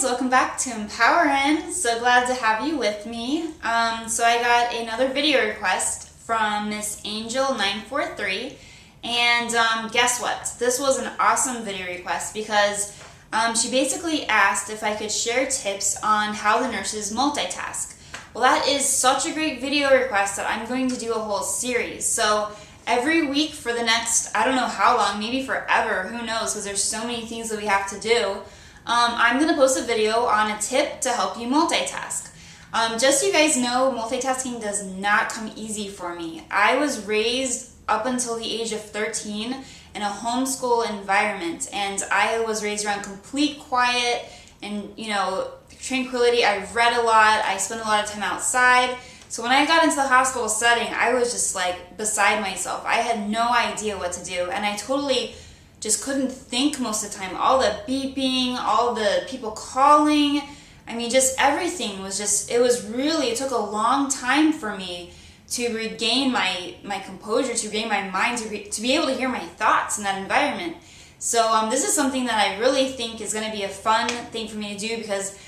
guys, welcome back to Empowerin'. So glad to have you with me. So I got another video request from Miss Angel943, and guess what? This was an awesome video request because she basically asked if I could share tips on how the nurses multitask. Well, that is such a great video request that I'm going to do a whole series. So every week for the next, I don't know how long, maybe forever, who knows, because there's so many things that we have to do. I'm going to post a video on a tip to help you multitask. Just so you guys know, multitasking does not come easy for me. I was raised up until the age of 13 in a homeschool environment, and I was raised around complete quiet and, tranquility. I've read a lot. I spent a lot of time outside. So when I got into the hospital setting, I was just like beside myself. I had no idea what to do, and I totally just couldn't think most of the time. All the beeping, all the people calling, I mean, just everything was just, it took a long time for me to regain my composure, to regain my mind, to be able to hear my thoughts in that environment. So this is something that I really think is going to be a fun thing for me to do, because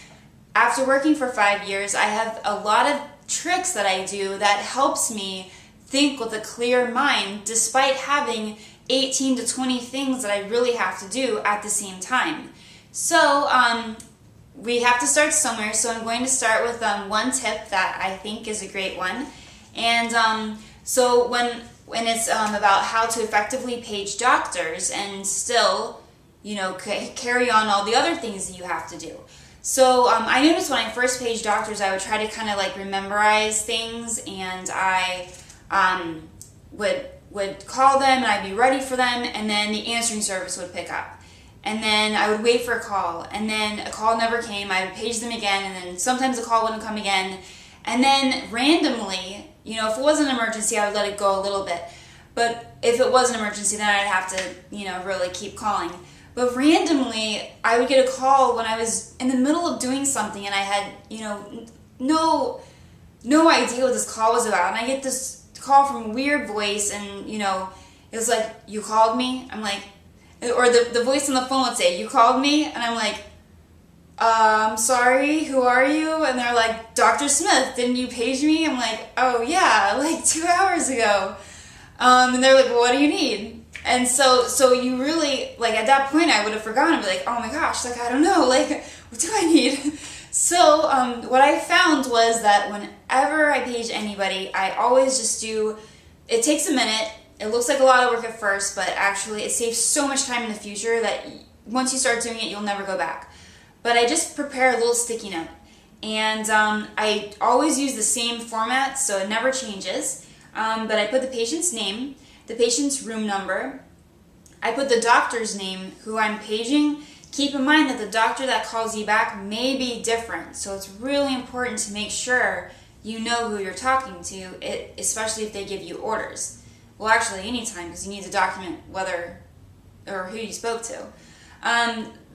after working for 5 years, I have a lot of tricks that I do that helps me think with a clear mind despite having 18 to 20 things that I really have to do at the same time. So we have to start somewhere, so I'm going to start with one tip that I think is a great one. And so when it's about how to effectively page doctors and still, carry on all the other things that you have to do. So I noticed when I first paged doctors, I would try to kind of like memorize things, and I would call them and I'd be ready for them, and then the answering service would pick up. And then I would wait for a call, and then a call never came. I would page them again, and then sometimes a call wouldn't come again. And then randomly, if it was an emergency, I would let it go a little bit. But if it was an emergency, then I'd have to, really keep calling. But randomly, I would get a call when I was in the middle of doing something, and I had, no idea what this call was about. And I get this call from a weird voice, and, it was like, "You called me?" I'm like, or the voice on the phone would say, "You called me?" And I'm like, "I'm sorry, who are you?" And they're like, "Dr. Smith, didn't you page me?" I'm like, "Oh yeah, like 2 hours ago." And they're like, "Well, what do you need?" And so you really, like, at that point I would have forgotten. I'd be like, "Oh my gosh, like, I don't know, like, what do I need?" So what I found was that whenever I page anybody, I always just do, it takes a minute, it looks like a lot of work at first, but actually it saves so much time in the future that once you start doing it, you'll never go back. But I just prepare a little sticky note, and I always use the same format, so it never changes. But I put the patient's name, the patient's room number, I put the doctor's name, who I'm paging. Keep in mind that the doctor that calls you back may be different, so it's really important to make sure you know who you're talking to, especially if they give you orders. Well, actually, anytime, because you need to document whether or who you spoke to.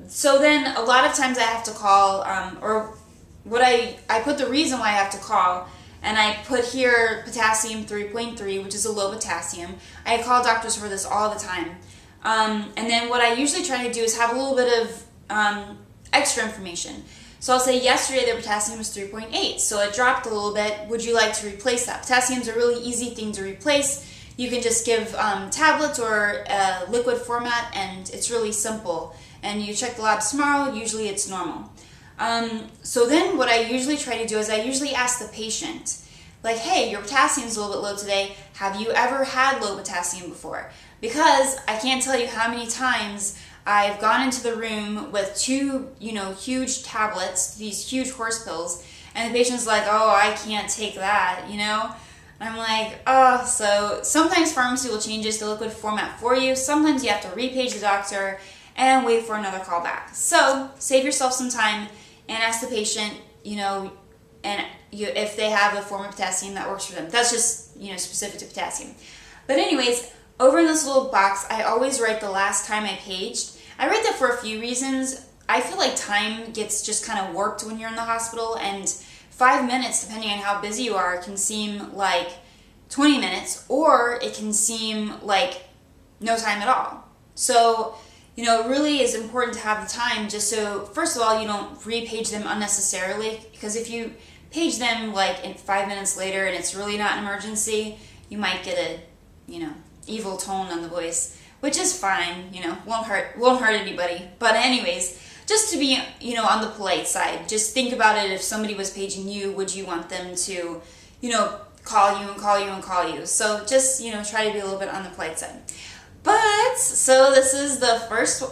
So then a lot of times I have to call, or what I put the reason why I have to call, and I put here potassium 3.3, which is a low potassium. I call doctors for this all the time. And then what I usually try to do is have a little bit of extra information. So I'll say yesterday their potassium was 3.8, so it dropped a little bit. Would you like to replace that? Potassium's a really easy thing to replace. You can just give tablets or a liquid format, and it's really simple. And you check the labs tomorrow, usually it's normal. So then what I usually try to do is I usually ask the patient, like, "Hey, your potassium's a little bit low today. Have you ever had low potassium before?" Because I can't tell you how many times I've gone into the room with two, huge tablets, these huge horse pills, and the patient's like, "Oh, I can't take that, And I'm like, oh, so sometimes pharmacy will change the liquid format for you. Sometimes you have to repage the doctor and wait for another call back. So save yourself some time and ask the patient, if they have a form of potassium that works for them. That's just, specific to potassium. But anyways, over in this little box, I always write the last time I paged. I write that for a few reasons. I feel like time gets just kind of warped when you're in the hospital, and 5 minutes, depending on how busy you are, can seem like 20 minutes, or it can seem like no time at all. So you know, it really is important to have the time just so, first of all, you don't repage them unnecessarily, because if you page them like in 5 minutes later and it's really not an emergency, you might get a, you know, evil tone on the voice, which is fine, you know, won't hurt anybody. But anyways, just to be, you know, on the polite side, just think about it. If somebody was paging you, would you want them to, you know, call you and call you and call you? So just, you know, try to be a little bit on the polite side. But, so this is the first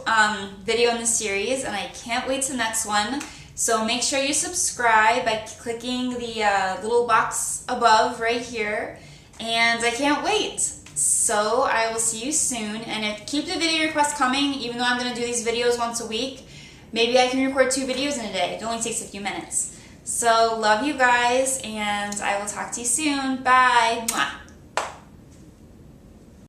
video in the series, and I can't wait to the next one. So make sure you subscribe by clicking the little box above right here. And I can't wait. So I will see you soon. And keep the video requests coming, even though I'm going to do these videos once a week. Maybe I can record 2 videos in a day. It only takes a few minutes. So love you guys, and I will talk to you soon. Bye. Mwah.